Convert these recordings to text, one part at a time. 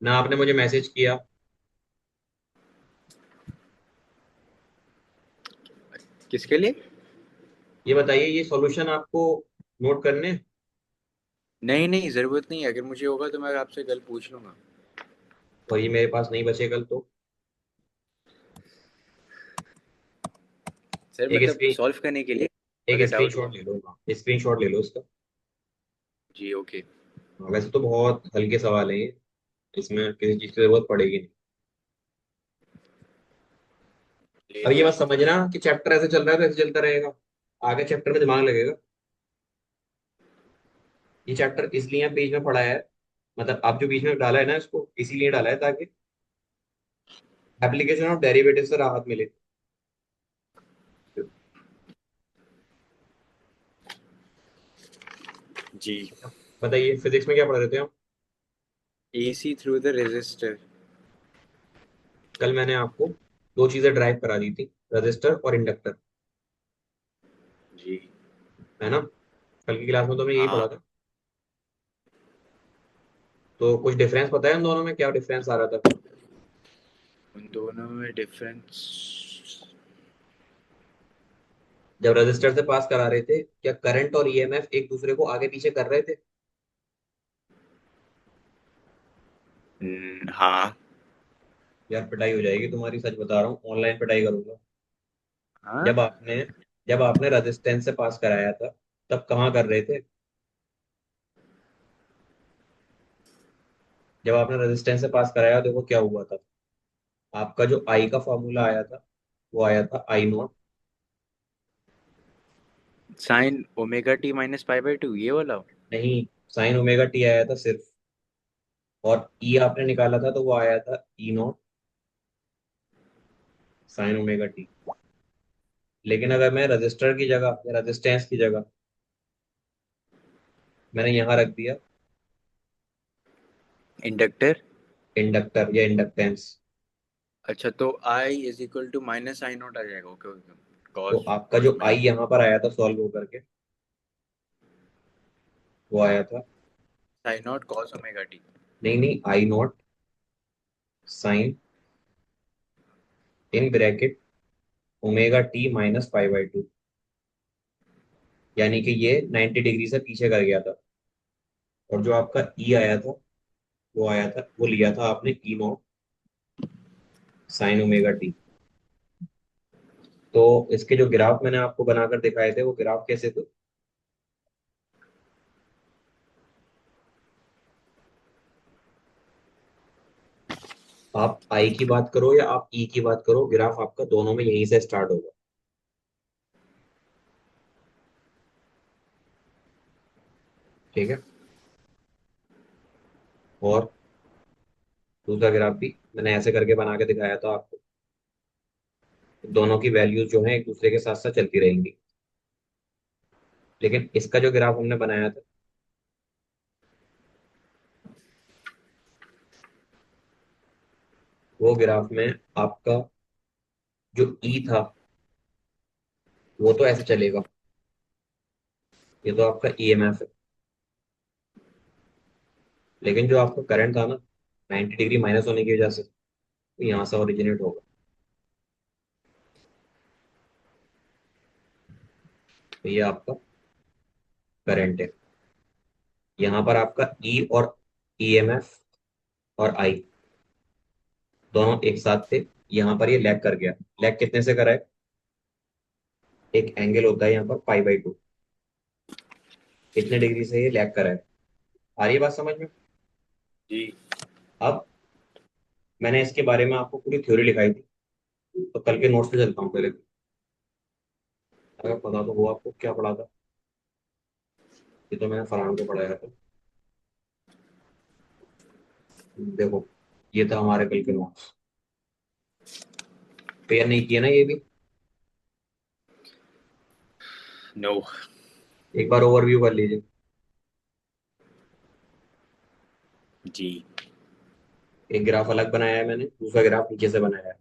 ना आपने मुझे मैसेज किया। किसके लिए? ये बताइए, ये सॉल्यूशन आपको नोट करने हैं? नहीं नहीं, जरूरत नहीं है। अगर मुझे होगा तो मैं आपसे कल पूछ लूंगा। और ये मेरे पास नहीं बचे कल तो। सर एक मतलब स्क्रीन सॉल्व करने के लिए, एक अगर डाउट हुआ। स्क्रीनशॉट ले लो, हाँ स्क्रीनशॉट ले लो इसका। जी ओके। हाँ, वैसे तो बहुत हल्के सवाल है ये, इसमें किसी चीज की जरूरत पड़ेगी नहीं। ले अब ये लिया। बात समझना कि चैप्टर ऐसे चल रहा है तो ऐसे चलता रहेगा, आगे चैप्टर में दिमाग लगेगा। ये चैप्टर इसलिए पेज में पढ़ा है, मतलब आप जो बीच में डाला है ना इसको इसीलिए डाला है ताकि एप्लीकेशन ऑफ डेरिवेटिव से राहत मिले। जी। अच्छा, बताइए फिजिक्स में क्या पढ़ रहे थे हम? AC through the resistor. कल मैंने आपको दो चीजें ड्राइव करा दी थी, रजिस्टर और इंडक्टर, जी। है ना? कल की क्लास में तो मैं यही हाँ। पढ़ा था। तो कुछ डिफरेंस पता है उन दोनों में, क्या डिफरेंस आ रहा था? उन दोनों में डिफरेंस। जब रजिस्टर से पास करा रहे थे, क्या करंट और ईएमएफ एक दूसरे को आगे पीछे कर रहे थे? हाँ। यार पिटाई हो जाएगी तुम्हारी, सच बता रहा हूँ, ऑनलाइन पिटाई करूंगा। हाँ। जब आपने जब आपने रेजिस्टेंस से पास कराया था, तब कहाँ कर रहे थे? जब आपने रेजिस्टेंस से पास कराया, देखो क्या हुआ था। आपका जो आई का फॉर्मूला आया था, वो आया था I naught. Sine omega t minus pi by two, ये वाला। नहीं, साइन ओमेगा टी आया था सिर्फ, और ई आपने निकाला था तो वो आया था E not sine omega T. लेकिन अगर मैं रजिस्टर की जगह या रजिस्टेंस की जगह मैंने यहाँ रख दिया इंडक्टर। इंडक्टर या इंडक्टेंस, अच्छा, तो I is equal to minus I naught आ जाएगा। ओके ओके, तो कॉस आपका कॉस जो आई ओमेगा। यहाँ पर आया था सॉल्व होकर के, वो आया था, sine naught cos omega t. नहीं नहीं, I naught sine in bracket omega t minus pi by two. यानी कि ये 90 डिग्री से पीछे कर गया था। और जो आपका ई आया था, वो आया था, वो लिया था आपने ई नॉट साइन ओमेगा टी। तो इसके जो ग्राफ मैंने आपको बनाकर दिखाए थे, वो ग्राफ कैसे थे? आप आई की बात करो या आप ई की बात करो, ग्राफ आपका दोनों में यहीं से स्टार्ट होगा। ठीक है। और दूसरा ग्राफ भी मैंने ऐसे करके बना के दिखाया था आपको। दोनों की वैल्यूज जो है एक दूसरे के साथ साथ चलती रहेंगी। लेकिन इसका जो ग्राफ हमने बनाया था, वो ग्राफ में आपका जो ई था, वो तो ऐसे चलेगा। ये तो आपका ईएमएफ है। लेकिन जो आपका करंट था ना, 90 डिग्री माइनस होने की वजह से, तो यहाँ से ओरिजिनेट होगा। तो ये आपका करंट है। यहाँ पर आपका ई और ईएमएफ और आई दोनों एक साथ थे। यहाँ पर ये लैग कर गया। लैग कितने से करा है? एक एंगल होता है यहाँ पर पाई बाई टू, कितने डिग्री से ये लैग करा है? आ रही है बात समझ में? जी। अब मैंने इसके बारे में आपको पूरी थ्योरी लिखाई थी, तो कल के नोट्स पे चलता हूँ पहले। अगर पता तो हो आपको क्या पढ़ा था। ये तो मैंने फरहान को पढ़ाया था। देखो, ये था हमारे कल के नोट्स। पेयर नहीं किए ना ये भी? नो। एक बार ओवरव्यू कर लीजिए। जी। एक ग्राफ अलग बनाया है मैंने, दूसरा ग्राफ नीचे से बनाया है।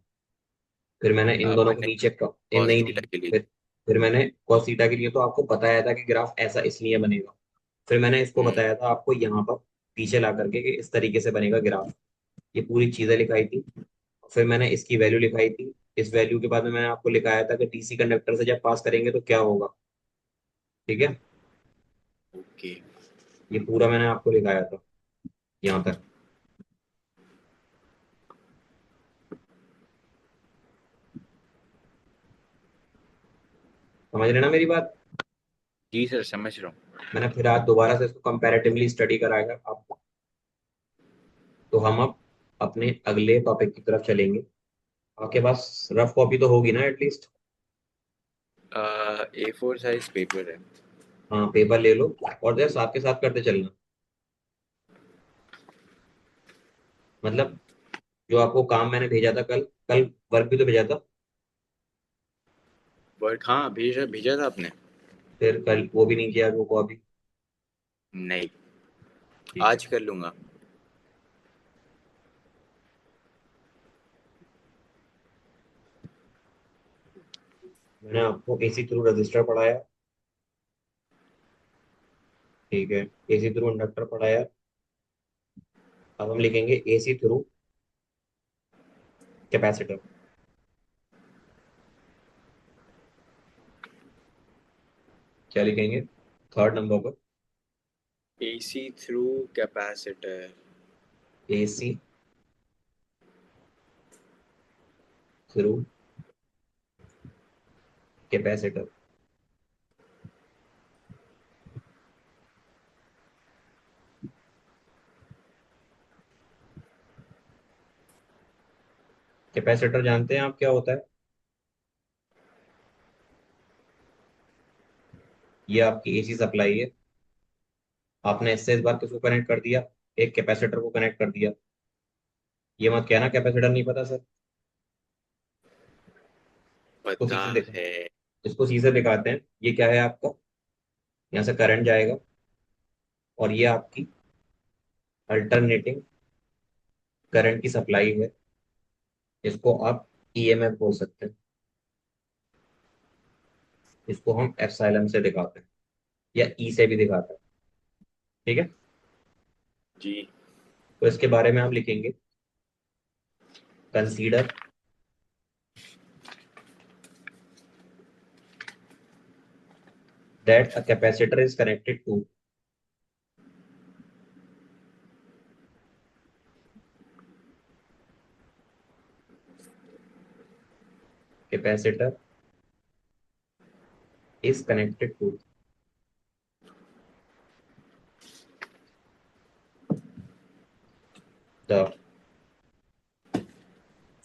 फिर मैंने इन दोनों को मैंने नीचे का, इन कॉस नहीं थीटा नहीं, के लिए। फिर मैंने cos थीटा के लिए तो आपको बताया था कि ग्राफ ऐसा इसलिए बनेगा। फिर मैंने इसको हम्म। बताया था आपको यहाँ पर पीछे ला करके कि इस तरीके से बनेगा ग्राफ। ये पूरी चीजें लिखाई थी। फिर मैंने इसकी वैल्यू लिखाई थी। इस वैल्यू के बाद में मैंने आपको लिखाया था कि डीसी कंडक्टर से जब पास करेंगे तो क्या होगा। ठीक है। ओके। ये पूरा मैंने आपको लिखाया था यहाँ तक। समझ रहे ना मेरी बात। जी सर, समझ रहा हूँ। मैंने फिर आज दोबारा से इसको कंपैरेटिवली स्टडी कराया आपको। तो हम अब अपने अगले टॉपिक की तरफ चलेंगे। आपके पास रफ कॉपी तो होगी ना एटलीस्ट। A4 साइज पेपर है। हाँ, पेपर ले लो और जरा साथ के साथ करते चलना। मतलब जो आपको काम मैंने भेजा था कल, कल वर्क भी तो भेजा था। वर्क, हाँ भेजा भेजा था आपने। फिर कल वो भी नहीं किया वो अभी। नहीं, ठीक है। आज कर लूँगा। मैंने आपको एसी थ्रू रजिस्टर पढ़ाया। ठीक है। एसी थ्रू इंडक्टर पढ़ाया। अब हम लिखेंगे एसी थ्रू कैपेसिटर। क्या लिखेंगे थर्ड नंबर पर। AC through capacitor. AC through capacitor. Capacitor जानते हैं आप क्या होता है। ये आपकी एसी सप्लाई है। आपने इससे इस बार किसको कनेक्ट कर दिया, एक कैपेसिटर को कनेक्ट कर दिया। ये मत कहना कैपेसिटर नहीं पता सर। इसको सी पता से देखो। है। इसको सी से दिखाते हैं। ये क्या है आपका, यहाँ से करंट जाएगा और ये आपकी अल्टरनेटिंग करंट की सप्लाई है। इसको आप ईएमएफ बोल सकते हैं। इसको हम एप्सिलॉन से दिखाते हैं या ई से भी दिखाते हैं। ठीक है। जी। तो इसके बारे में हम लिखेंगे, consider that a capacitor is connected to capacitor is connected to the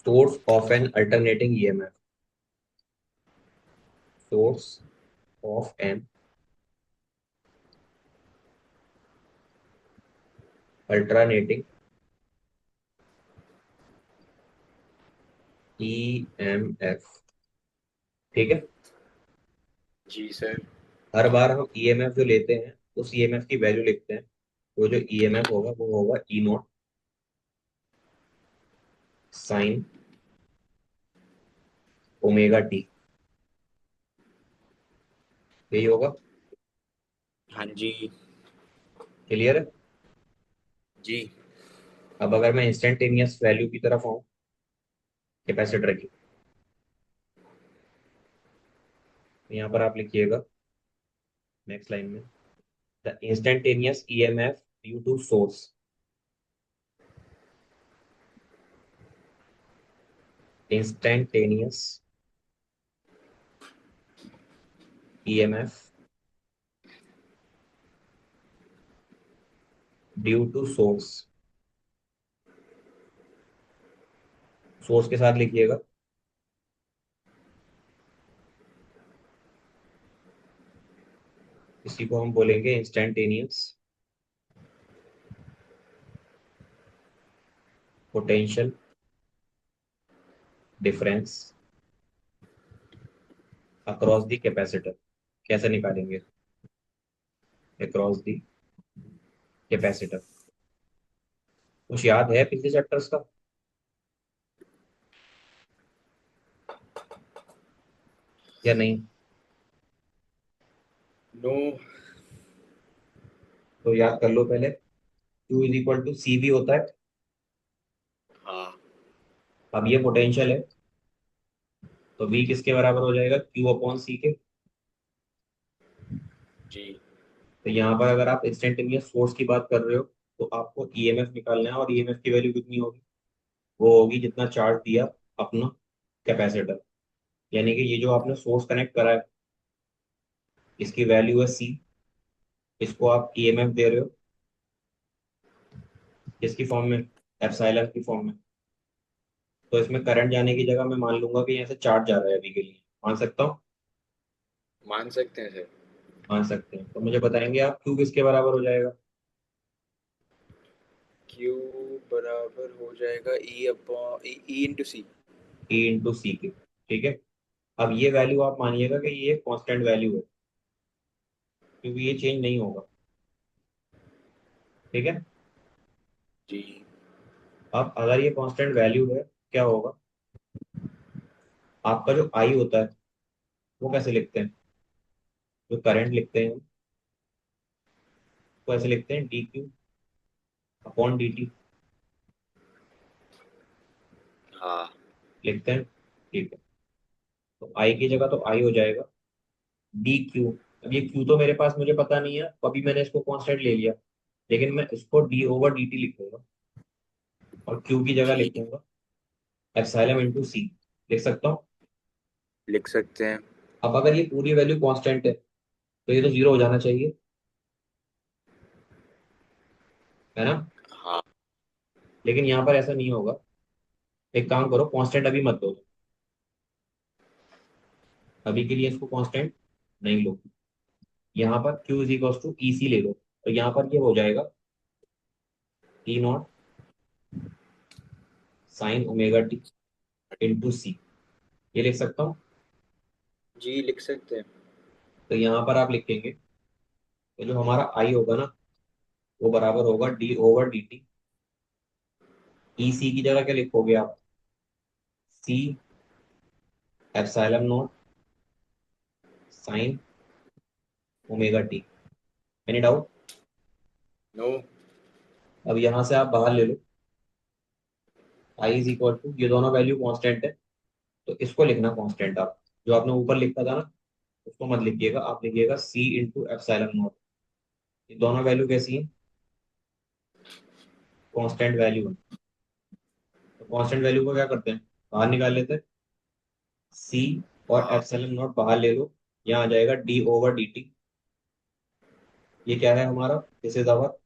source of an alternating EMF. Source of an alternating EMF. ठीक है। जी सर। हर बार हम ईएमएफ जो लेते हैं उस ईएमएफ की वैल्यू लिखते हैं। वो जो ईएमएफ होगा वो होगा ई नॉट साइन ओमेगा टी। यही होगा। हाँ जी। क्लियर है। जी। अब अगर मैं इंस्टेंटेनियस वैल्यू की तरफ आऊं कैपेसिटर की, तो यहाँ पर आप लिखिएगा नेक्स्ट लाइन में, the instantaneous EMF due to source. Instantaneous EMF due to source. Source के साथ लिखिएगा, इसी को हम बोलेंगे instantaneous potential difference across the capacitor. कैसे निकालेंगे अक्रॉस द कैपेसिटर। कुछ याद है पिछले चैप्टर्स का या नहीं। नो। तो याद कर लो पहले। Q इज इक्वल टू सी भी होता है हाँ अब ये पोटेंशियल है, तो V किसके बराबर हो जाएगा, Q अपॉन C के। जी। तो यहाँ पर अगर आप इंस्टेंटेनियस फोर्स की बात कर रहे हो, तो आपको ईएमएफ निकालना है, और ईएमएफ की वैल्यू कितनी होगी, वो होगी जितना चार्ज दिया अपना कैपेसिटर। यानी कि ये जो आपने सोर्स कनेक्ट करा है, इसकी वैल्यू है C, इसको आप ईएमएफ दे रहे हो किसकी फॉर्म में, एप्सिलॉन की फॉर्म में। तो इसमें करंट जाने की जगह मैं मान लूंगा कि यहाँ से चार्ज जा रहा है अभी के लिए, मान सकता हूँ। मान सकते हैं सर। मान सकते हैं, तो मुझे बताएंगे आप Q किसके बराबर हो जाएगा। क्यू बराबर हो जाएगा ई अपॉन ई इंटू सी। E इंटू सी के, ठीक है। अब ये वैल्यू आप मानिएगा कि ये कांस्टेंट वैल्यू है, क्योंकि ये चेंज नहीं होगा, ठीक है। जी। अब अगर ये कांस्टेंट वैल्यू है, क्या होगा, आपका जो आई होता है वो कैसे लिखते हैं, जो करंट लिखते हैं वो ऐसे लिखते हैं, DQ अपॉन DT, हाँ। लिखते हैं, ठीक है। तो आई की जगह तो आई हो जाएगा DQ। अब ये Q तो मेरे पास मुझे पता नहीं है, तो अभी मैंने इसको कांस्टेंट ले लिया, लेकिन मैं इसको D/dt लिखूंगा, और Q की जगह जी लिखूंगा एप्सिलॉन इंटू सी, लिख सकता हूँ। लिख सकते हैं। अब अगर ये पूरी वैल्यू कांस्टेंट है, तो ये तो जीरो हो जाना चाहिए, है ना। हाँ। लेकिन यहाँ पर ऐसा नहीं होगा। एक काम करो, कांस्टेंट अभी मत दो, अभी के लिए इसको कांस्टेंट नहीं लो। यहाँ पर Q is equal to E C ले लो, तो यहाँ पर ये हो जाएगा E0 sine omega t into C, ये लिख सकता हूँ। जी लिख सकते हैं। तो यहाँ पर आप लिखेंगे, तो जो हमारा आई होगा ना, वो बराबर होगा D/dt। ई सी की जगह क्या लिखोगे आप, C epsilon naught sine omega t. Any doubt. No. अब यहाँ से आप बाहर ले लो, आई इज इक्वल टू, ये दोनों वैल्यू कांस्टेंट है, तो इसको लिखना कांस्टेंट, आप जो आपने ऊपर लिखा था ना, उसको मत लिखिएगा, आप लिखिएगा सी इंटू एप्सिलॉन नॉट। ये दोनों वैल्यू कैसी है, कांस्टेंट वैल्यू है। तो कांस्टेंट वैल्यू को क्या करते हैं, बाहर निकाल लेते हैं, सी और हाँ। एप्सिलॉन नॉट बाहर ले लो, यहाँ आ जाएगा D/dt। ये क्या है हमारा, this is our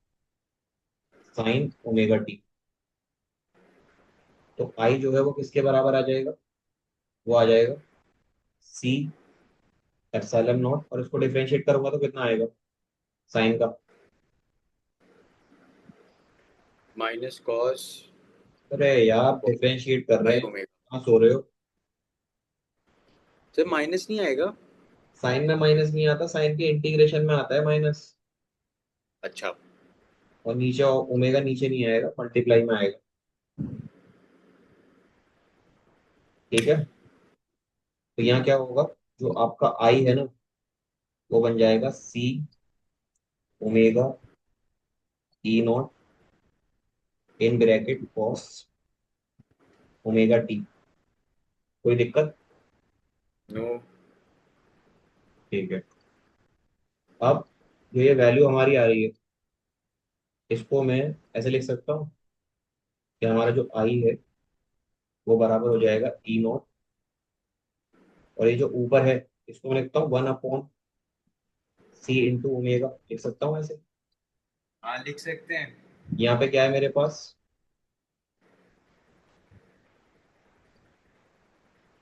sine omega t. तो आई जो है वो किसके बराबर आ जाएगा, वो आ जाएगा सी एप्सिलॉन नॉट, और इसको डिफरेंशिएट करूंगा तो कितना आएगा साइन का। माइनस कॉस अरे यार, डिफरेंशिएट कर रहे बाई हैं, ओमेगा। कहाँ सो रहे हो। सर माइनस नहीं आएगा। साइन में माइनस नहीं आता, साइन के इंटीग्रेशन में आता है माइनस, अच्छा। और नीचे ओमेगा नीचे नहीं आएगा, मल्टीप्लाई में आएगा, ठीक है। तो यहाँ क्या होगा, जो आपका आई है ना, वो बन जाएगा C omega E0 in bracket cos omega t. कोई दिक्कत, नो। ठीक है। अब जो ये वैल्यू हमारी आ रही है, इसको मैं ऐसे लिख सकता हूँ कि हमारा जो आई है वो बराबर हो जाएगा E0, और ये जो ऊपर है इसको मैं लिखता हूँ 1/C इंटू ओमेगा, लिख सकता हूँ ऐसे। हाँ लिख सकते हैं। यहाँ पे क्या है मेरे पास,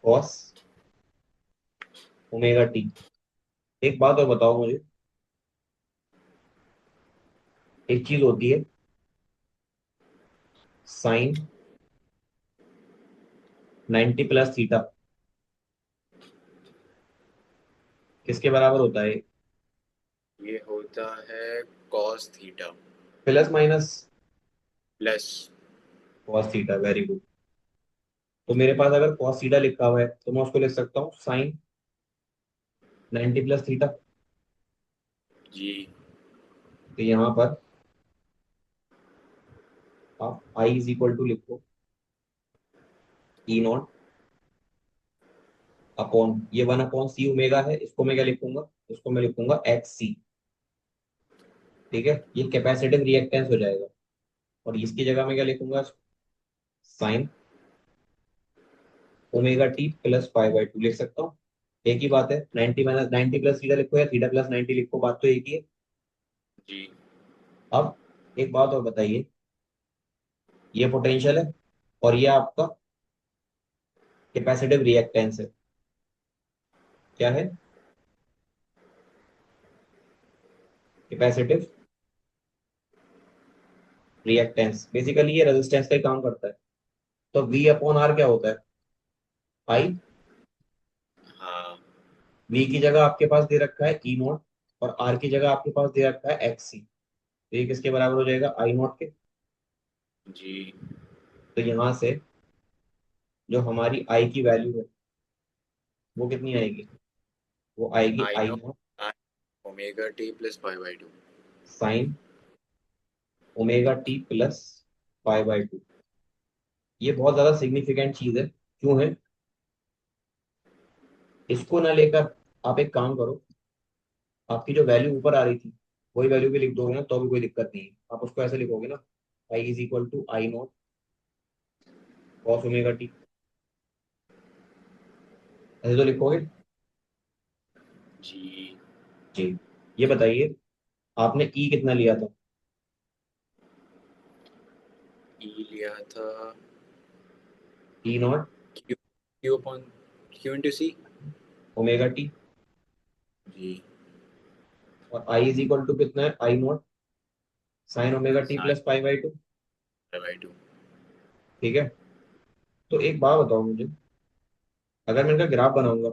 कॉस ओमेगा टी। एक बात और बताओ मुझे, एक चीज होती है साइन 90 + थीटा, किसके बराबर होता है, ये होता है cos theta plus minus plus. Cos theta, very good. तो मेरे पास अगर कॉस थीटा लिखा हुआ है, तो मैं उसको लिख सकता हूँ साइन 90 + थीटा। जी। तो यहाँ पर आप आई इज इक्वल टू लिखो ई नॉट अपॉन ये 1/c ओमेगा है, इसको मैं क्या लिखूंगा, इसको मैं लिखूंगा एक्स सी। ठीक है, ये कैपेसिटिव रिएक्टेंस हो जाएगा। और इसकी जगह मैं क्या लिखूंगा, sign omega t plus pi by 2 लिख सकता हूँ। एक ही बात है, 90 - 90 प्लस थीटा लिखो या थीटा प्लस 90 लिखो, बात तो एक ही है। जी। अब एक बात और बताइए, ये पोटेंशियल है और ये आपका कैपेसिटिव रिएक्टेंस है। क्या है, कैपेसिटिव रिएक्टेंस। बेसिकली ये रेजिस्टेंस का ही काम करता है। तो वी अपॉन आर क्या होता है, आई। हाँ वी की जगह आपके पास दे रखा है ई नॉट, और आर की जगह आपके पास दे रखा है एक्स सी। तो ये किसके बराबर हो जाएगा, आई नॉट के। जी। तो यहाँ से जो हमारी आई की वैल्यू है वो कितनी आएगी, वो आएगी I I no naught omega t plus pi by 2। Sine omega t plus pi by 2। ये बहुत ज्यादा सिग्निफिकेंट चीज है। क्यों है, इसको ना लेकर आप एक काम करो, आपकी जो वैल्यू ऊपर आ रही थी वही वैल्यू भी लिख दोगे ना तो भी कोई दिक्कत नहीं है। आप उसको ऐसे लिखोगे ना, I is equal to I naught cos omega t, ऐसे तो लिखोगे। जी। जी। ये बताइए, आपने ई कितना लिया था, ई लिया था E naught Q, Q upon Q into C. Omega t, जी। और आई इज इक्वल टू कितना है, I naught sine omega t sine plus pi by 2। Pi by 2। ठीक है, तो एक बात बताओ मुझे, अगर मैं इनका ग्राफ बनाऊंगा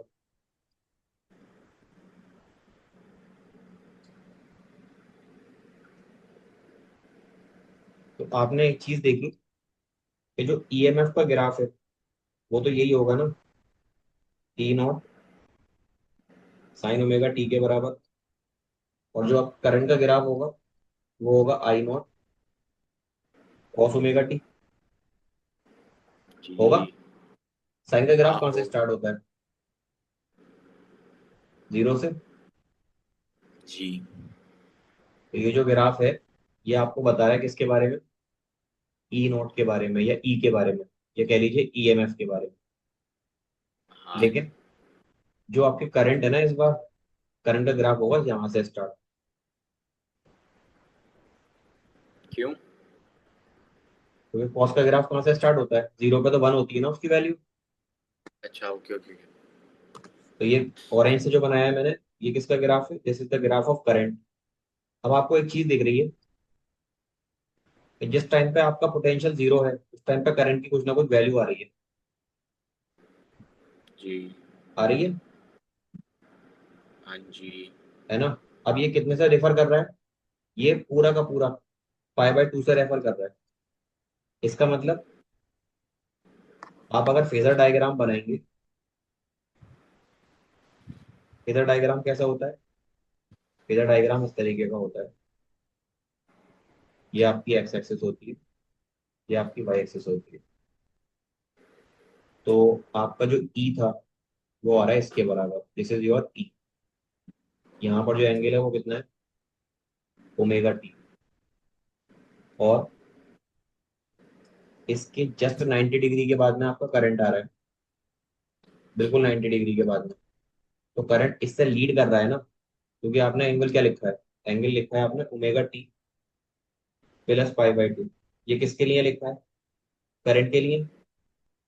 तो आपने एक चीज देखी कि जो ईएमएफ का ग्राफ है वो तो यही होगा ना, T not sine omega T के बराबर। और जो अब करंट का ग्राफ होगा वो होगा आई नॉट कॉस ओमेगा टी। होगा। जी। साइन का ग्राफ हाँ कहाँ से हो। स्टार्ट होता है, जीरो से। जी। तो ये जो ग्राफ है ये आपको बता रहा है किसके बारे में, ई नॉट के बारे में या ई के बारे में, या कह लीजिए ईएमएफ के बारे में। हाँ। लेकिन जो आपके करंट है ना, इस बार करंट का ग्राफ होगा यहाँ से स्टार्ट। क्यों? क्योंकि कॉस का ग्राफ कहाँ से स्टार्ट होता है, जीरो पे तो वन होती है ना उसकी वैल्यू। अच्छा, ओके ओके ओके। तो ये ऑरेंज से जो बनाया है मैंने, ये किसका ग्राफ है, this is the graph of current. अब आपको एक चीज दिख रही है कि जिस टाइम पे आपका पोटेंशियल जीरो है उस टाइम पे करंट की कुछ ना कुछ वैल्यू आ रही है। जी। आ रही है हाँ जी। है ना। अब ये कितने से रेफर कर रहा है, ये पूरा का पूरा पाई बाय 2 से रेफर कर रहा है। इसका मतलब आप अगर फेजर डायग्राम बनाएंगे, फेजर डायग्राम कैसा होता है, फेजर डायग्राम इस तरीके का होता है। ये आपकी एक्स एक्सिस होती है, ये आपकी वाई एक्सिस होती है। तो आपका जो ई था वो आ रहा है इसके बराबर, दिस इज योर ई। यहाँ पर जो एंगल है वो कितना है, ओमेगा टी। और इसके जस्ट 90 डिग्री के बाद में आपका करंट आ रहा है, बिल्कुल 90 डिग्री के बाद में। तो करंट इससे लीड कर रहा है ना, क्योंकि आपने एंगल क्या लिखा है, एंगल लिखा है आपने omega t plus pi by 2। ये किसके लिए लिखा है, करंट के लिए।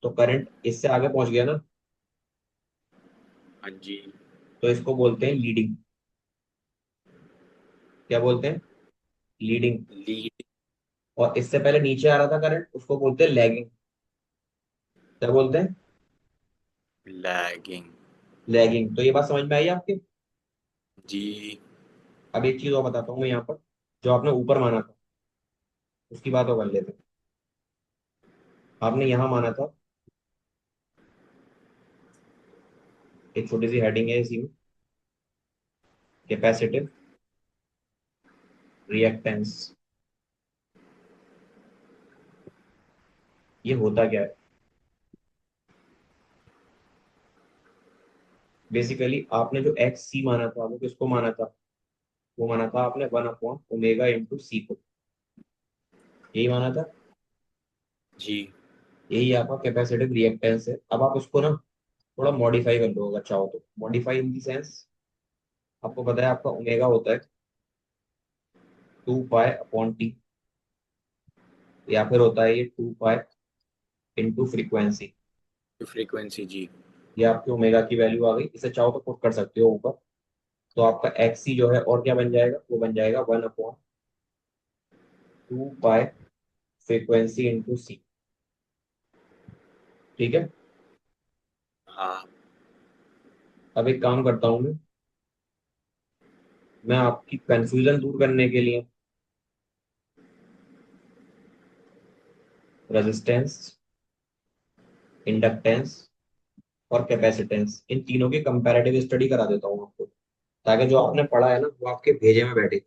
तो करंट इससे आगे पहुंच गया ना, हाँ जी। तो इसको बोलते हैं लीडिंग। क्या बोलते हैं, लीडिंग। लीड। और इससे पहले नीचे आ रहा था करंट, उसको बोलते हैं लैगिंग। क्या बोलते हैं, लैगिंग। लैगिंग। तो ये बात समझ में आई आपके। जी। अब एक चीज और बताता हूँ मैं यहाँ पर, जो आपने ऊपर माना था उसकी बात और कर लेते हैं। आपने यहाँ माना था, एक छोटी सी हेडिंग है इसी में, कैपेसिटिव रिएक्टेंस। ये होता क्या है, बेसिकली आपने जो एक्स सी माना था वो किसको माना था? वो माना था आपने 1/ओमेगा × सी को। यही माना था। जी। यही आपका कैपेसिटिव रिएक्टेंस है। अब आप उसको ना थोड़ा मॉडिफाई कर लो अगर चाहो तो। मॉडिफाई इन दी सेंस, आपको पता है आपका ओमेगा होता है 2 पाई अपॉन टी, या फिर होता है ये 2 पाई × फ्रीक्वेंसी। फ्रीक्वेंसी जी। ये आपकी ओमेगा की वैल्यू आ गई। इसे चाहो तो पुट कर सकते हो ऊपर। तो आपका एक्स सी जो है और क्या बन जाएगा, वो बन जाएगा 1/2 पाई फ्रीक्वेंसी × सी। ठीक है। हाँ। अब एक काम करता हूँ मैं आपकी कंफ्यूजन दूर करने के लिए रेजिस्टेंस, इंडक्टेंस और कैपेसिटेंस, इन तीनों की कंपैरेटिव स्टडी करा देता हूँ आपको, ताकि जो आपने पढ़ा है ना वो आपके भेजे में बैठे।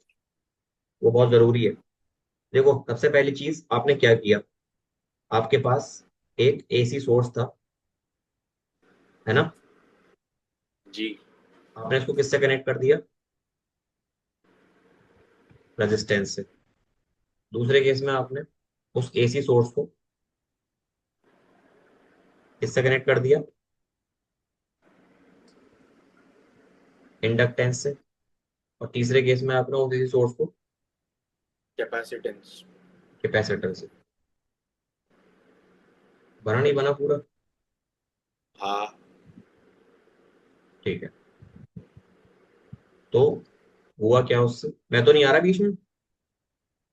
वो बहुत जरूरी है। देखो, सबसे पहली चीज आपने क्या किया, आपके पास एक एसी सोर्स था, है ना? जी। आपने इसको किससे कनेक्ट कर दिया? रेजिस्टेंस से। दूसरे केस में आपने उस एसी सोर्स को किससे कनेक्ट कर दिया? इंडक्टेंस से। और तीसरे केस में आपने उस एसी सोर्स को कैपेसिटेंस। कैपेसिटर से। बना नहीं बना पूरा? हाँ। ठीक है। तो हुआ क्या उससे, मैं तो नहीं आ रहा बीच में?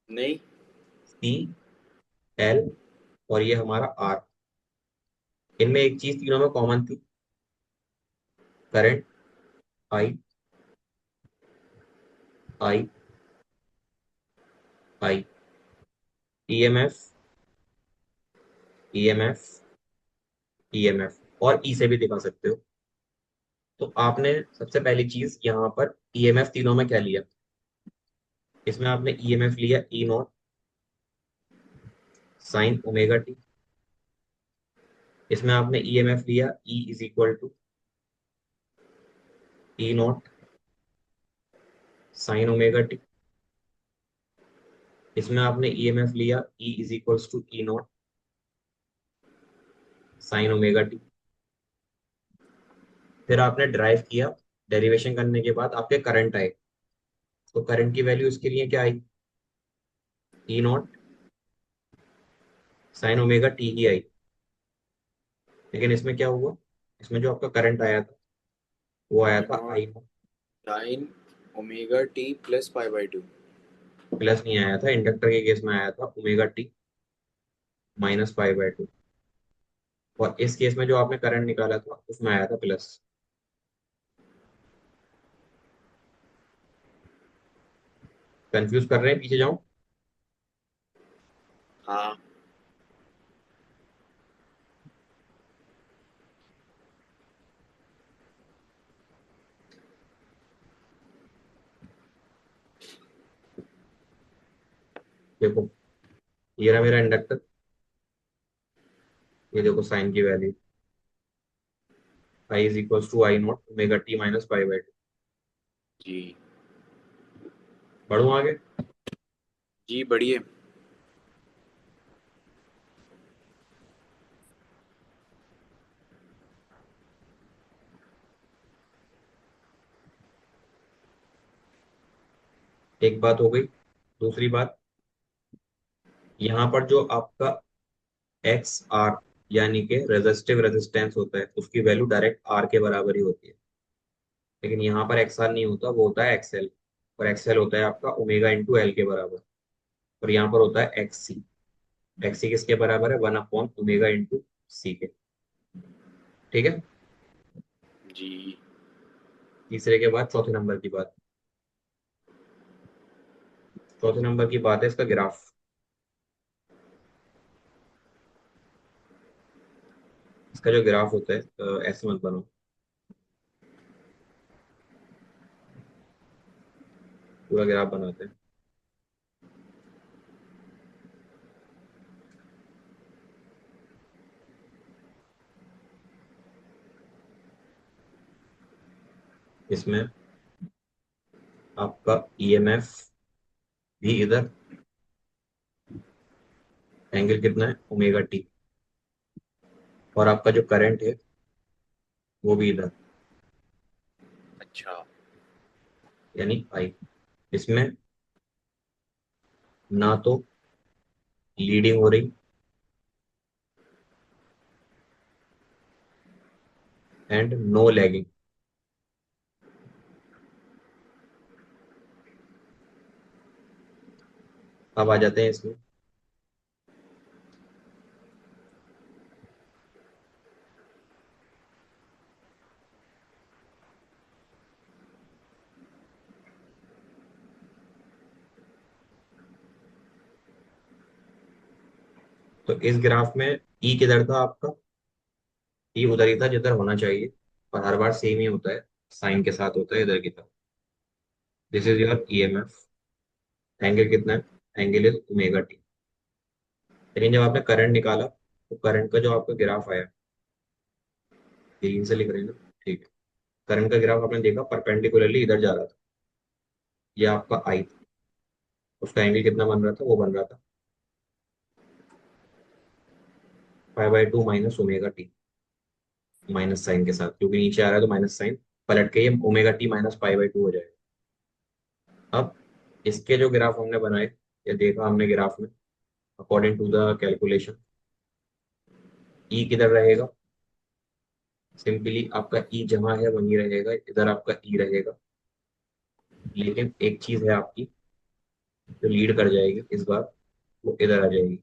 नहीं। सी, एल और ये हमारा आर, इनमें एक चीज तीनों में कॉमन थी, current I, I, I, EMF, EMF, EMF, और ई से भी दिखा सकते हो। तो आपने सबसे पहली चीज यहाँ पर ईएमएफ तीनों में क्या लिया? इसमें आपने ईएमएफ लिया E0 sin ω t। इसमें आपने ईएमएफ लिया E = E0 sin ω t। इसमें आपने ईएमएफ लिया E = E0 sin ω t। फिर आपने ड्राइव किया, डेरिवेशन करने के बाद आपके करंट आए। तो करंट की वैल्यू इसके लिए क्या आई? E0 sin ω t ही आई। लेकिन इसमें क्या हुआ, इसमें जो आपका करंट आया था वो आया ई था naught I0। Sine omega t plus पाई/2। प्लस नहीं आया था, इंडक्टर के केस में आया था ω t - π/2। और इस केस में जो आपने करंट निकाला था उसमें आया था प्लस। कंफ्यूज कर रहे हैं, पीछे जाऊं? हाँ। देखो, ये रहा मेरा इंडक्टर। ये देखो साइन की वैल्यू, I = I0 ω t - π/2। जी। बढ़ू आगे। जी बढ़िए। एक बात हो गई। दूसरी बात, यहाँ पर जो आपका एक्स आर यानी कि रेजिस्टिव रेजिस्टेंस होता है उसकी वैल्यू डायरेक्ट आर के बराबर ही होती है। लेकिन यहाँ पर एक्स आर नहीं होता, वो होता है एक्सएल। और एक्सएल होता है आपका ω × एल के बराबर। और यहाँ पर होता है एक्स सी। एक्स सी किसके बराबर है? 1/ω × सी के। ठीक है। जी। तीसरे के बाद चौथे नंबर की बात। चौथे नंबर की बात है इसका ग्राफ। इसका जो ग्राफ होता है, ऐसे मत बनो, पूरा ग्राफ बनाते हैं। इसमें आपका ईएमएफ भी इधर, एंगल कितना है ओमेगा टी, और आपका जो करंट है वो भी इधर, अच्छा। यानी आई। इसमें ना तो लीडिंग हो रही एंड नो लैगिंग। अब आ जाते हैं इसमें, तो इस ग्राफ में ई किधर था आपका, ई उधर ही था जिधर होना चाहिए, और हर बार सेम ही होता है, साइन के साथ होता है इधर की तरफ। This is your EMF, angle कितना है, एंगल इज ओमेगा टी। लेकिन जब आपने करंट निकाला तो करंट का जो आपका ग्राफ आया, ग्रीन से लिख रहे हैं ना, ठीक है, करंट का ग्राफ आपने देखा परपेंडिकुलरली इधर जा रहा था, ये आपका आई था, उसका एंगल कितना बन रहा था, वो बन रहा था 5/2 minus omega t, minus sine के साथ, क्योंकि नीचे आ रहा है तो माइनस साइन पलट के ये ओमेगा टी माइनस 5/2 हो जाएगा। अब इसके जो ग्राफ हमने बनाए या देखा हमने ग्राफ में, अकॉर्डिंग टू द कैलकुलेशन, ई किधर रहेगा, सिंपली आपका ई जहाँ है वहीं रहेगा, इधर आपका ई रहेगा। लेकिन एक चीज है आपकी जो लीड कर जाएगी इस बार, वो इधर आ जाएगी,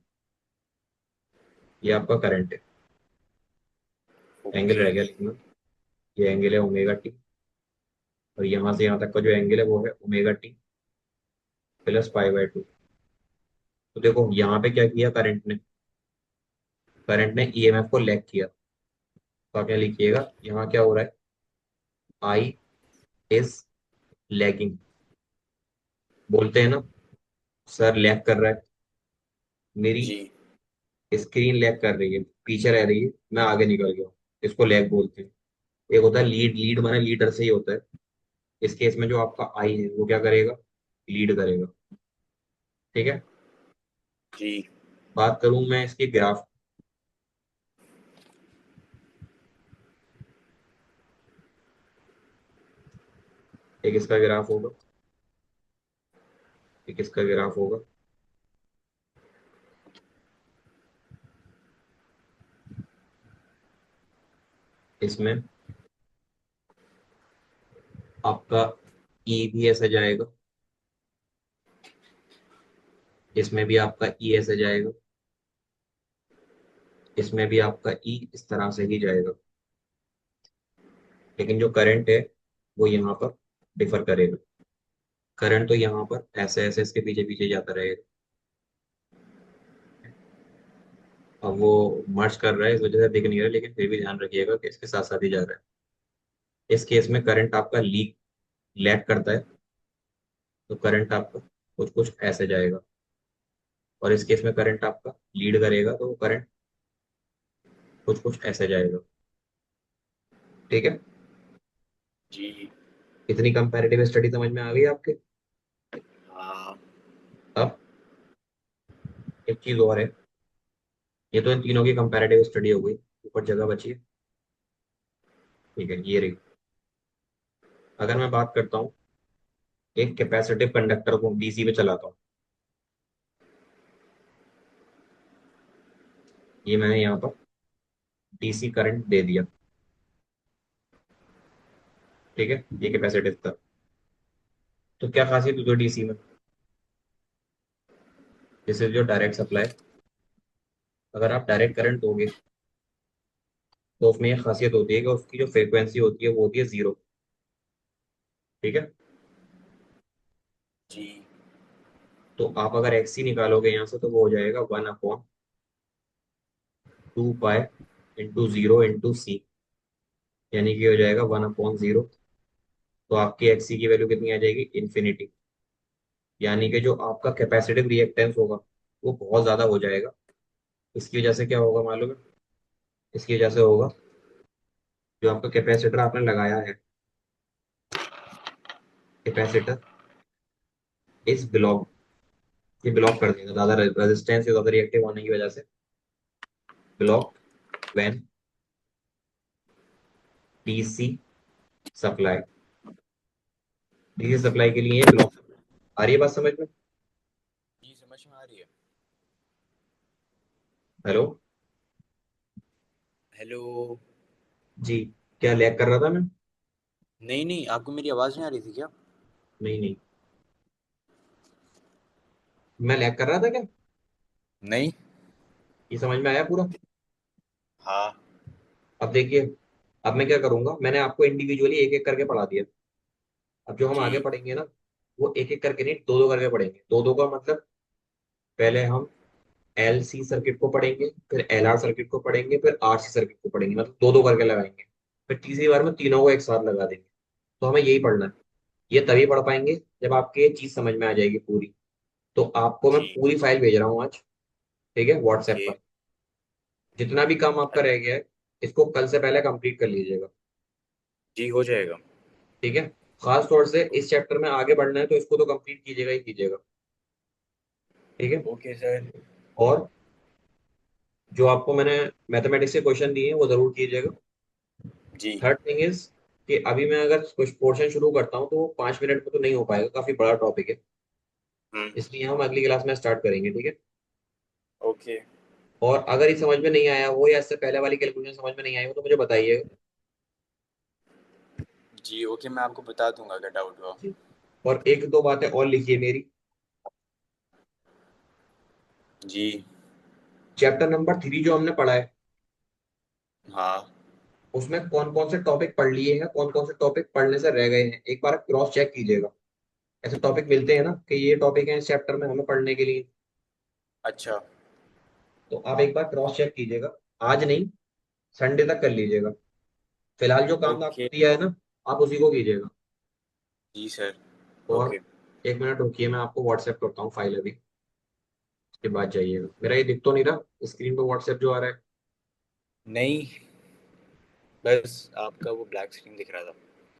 ये आपका करंट है, एंगल ओके। रह गया लिखना, ये एंगल है ओमेगा टी, और यहाँ से यहाँ तक का जो एंगल है वो है ओमेगा टी प्लस 5/2। तो देखो यहाँ पे क्या किया करंट ने ईएमएफ को लैग किया, तो आप क्या लिखिएगा, यहाँ क्या हो रहा है, आई इज लैगिंग, बोलते हैं ना सर लैग कर रहा है, मेरी जी। स्क्रीन लैग कर रही है, पीछे रह रही है, मैं आगे निकल गया हूँ, इसको लैग बोलते हैं। एक होता है लीड, लीड माने लीडर से ही होता है, इस केस में जो आपका आई है वो क्या करेगा, लीड करेगा, ठीक है। जी। बात करूं मैं इसके ग्राफ, एक इसका ग्राफ होगा, एक इसका ग्राफ होगा, इसमें आपका ई भी ऐसे जाएगा, इसमें भी आपका ई ऐसे जाएगा, इसमें भी आपका ई इस तरह से ही जाएगा, लेकिन जो करंट है वो यहाँ पर डिफर करेगा। करंट तो यहाँ पर ऐसे ऐसे इसके पीछे पीछे जाता रहेगा, अब वो मर्ज कर रहा है इस वजह से दिख नहीं रहा, लेकिन फिर भी ध्यान रखिएगा कि इसके साथ साथ ही जा रहा है। इस केस में करंट आपका लीक लैग करता है, तो करंट आपका कुछ कुछ ऐसे जाएगा, और इस केस में करंट आपका लीड करेगा तो वो करंट कुछ कुछ ऐसे जाएगा, ठीक है। जी। इतनी कंपैरेटिव स्टडी समझ में आ गई आपके। हाँ। अब एक चीज और है, ये तो इन तीनों की कंपैरेटिव स्टडी हो गई, ऊपर जगह बची है, ठीक है, ये रही। अगर मैं बात करता हूँ एक कैपेसिटिव कंडक्टर को डीसी पे चलाता हूँ, ये मैंने यहाँ पर डीसी करंट दे दिया, ठीक है, ये कैपेसिटिव था। तो क्या खासियत होती है डीसी में, जैसे जो डायरेक्ट सप्लाई, अगर आप डायरेक्ट करंट दोगे तो उसमें ये खासियत होती है कि उसकी जो फ्रीक्वेंसी होती है वो होती है जीरो, ठीक है। जी। तो आप अगर एक्सी निकालोगे यहाँ से तो वो हो जाएगा 1/2 पाई इंटू जीरो इंटू सी, यानी कि हो जाएगा 1/0। तो आपकी एक्सी की वैल्यू कितनी आ जाएगी, इन्फिनिटी, यानी कि जो आपका कैपेसिटिव रिएक्टेंस होगा वो बहुत ज्यादा हो जाएगा। इसकी वजह से क्या होगा मालूम है, इसकी वजह से होगा जो आपका कैपेसिटर आपने लगाया है कैपेसिटर इज ब्लॉक, ये ब्लॉक कर देगा ज्यादा रेजिस्टेंस या ज्यादा रिएक्टिव होने की वजह से। Block when DC supply, DC supply के लिए ब्लॉक। आ रही है बात समझ में? जी समझ में आ रही है। हेलो। हेलो। जी। क्या लैग कर रहा था मैं? नहीं नहीं, आपको मेरी आवाज़ नहीं आ रही थी क्या? नहीं नहीं, मैं लैग कर रहा था क्या? नहीं। ये समझ में आया पूरा? हाँ। अब देखिए, अब मैं क्या करूंगा, मैंने आपको इंडिविजुअली एक एक करके पढ़ा दिया। अब जो हम जी आगे पढ़ेंगे ना, वो एक एक करके नहीं, दो दो करके पढ़ेंगे। दो दो का मतलब, पहले हम एल सी सर्किट को पढ़ेंगे, फिर एल आर सर्किट को पढ़ेंगे, फिर आर सी सर्किट को पढ़ेंगे, मतलब दो दो करके लगाएंगे। फिर तीसरी बार में तीनों को एक साथ लगा देंगे। तो हमें यही पढ़ना है। ये तभी पढ़ पाएंगे जब आपके ये चीज समझ में आ जाएगी पूरी। तो आपको मैं जी। पूरी फाइल भेज रहा हूँ आज, ठीक है, व्हाट्सएप ओके। पर। जितना भी काम आपका रह गया है, इसको कल से पहले कंप्लीट कर लीजिएगा। जी हो जाएगा। ठीक है। खास तौर से इस चैप्टर में आगे बढ़ना है तो इसको तो कंप्लीट कीजिएगा ही कीजिएगा। ठीक है। Okay sir. और जो आपको मैंने मैथमेटिक्स के क्वेश्चन दिए हैं वो जरूर कीजिएगा। जी। थर्ड थिंग इज कि अभी मैं अगर कुछ पोर्शन शुरू करता हूँ तो वो 5 मिनट में तो नहीं हो पाएगा, काफी बड़ा टॉपिक है। हम्म। इसलिए हम अगली क्लास में स्टार्ट करेंगे, ठीक है। ओके। और अगर ये समझ में नहीं आया हो या इससे पहले वाली कैलकुलेशन समझ में नहीं आई हो तो मुझे बताइएगा। जी ओके, मैं आपको बता दूंगा अगर डाउट हुआ। जी। और एक दो बातें और लिखिए मेरी। जी। चैप्टर नंबर 3 जो हमने पढ़ा है, हाँ। उसमें कौन कौन से टॉपिक पढ़ लिए हैं, कौन कौन से टॉपिक पढ़ने से रह गए हैं, एक बार क्रॉस चेक कीजिएगा। ऐसे टॉपिक मिलते हैं ना कि ये टॉपिक है इस चैप्टर में हमें पढ़ने के लिए, अच्छा। तो आप एक बार क्रॉस चेक कीजिएगा। आज नहीं, संडे तक कर लीजिएगा। फिलहाल जो काम आपको ओके। दिया है ना, आप उसी को कीजिएगा। जी सर। और ओके। 1 मिनट रुकिए, मैं आपको व्हाट्सएप करता हूँ फाइल अभी, उसके बाद जाइएगा। मेरा ये दिख तो नहीं रहा स्क्रीन पे व्हाट्सएप जो आ रहा है? नहीं, बस आपका वो ब्लैक स्क्रीन दिख रहा था।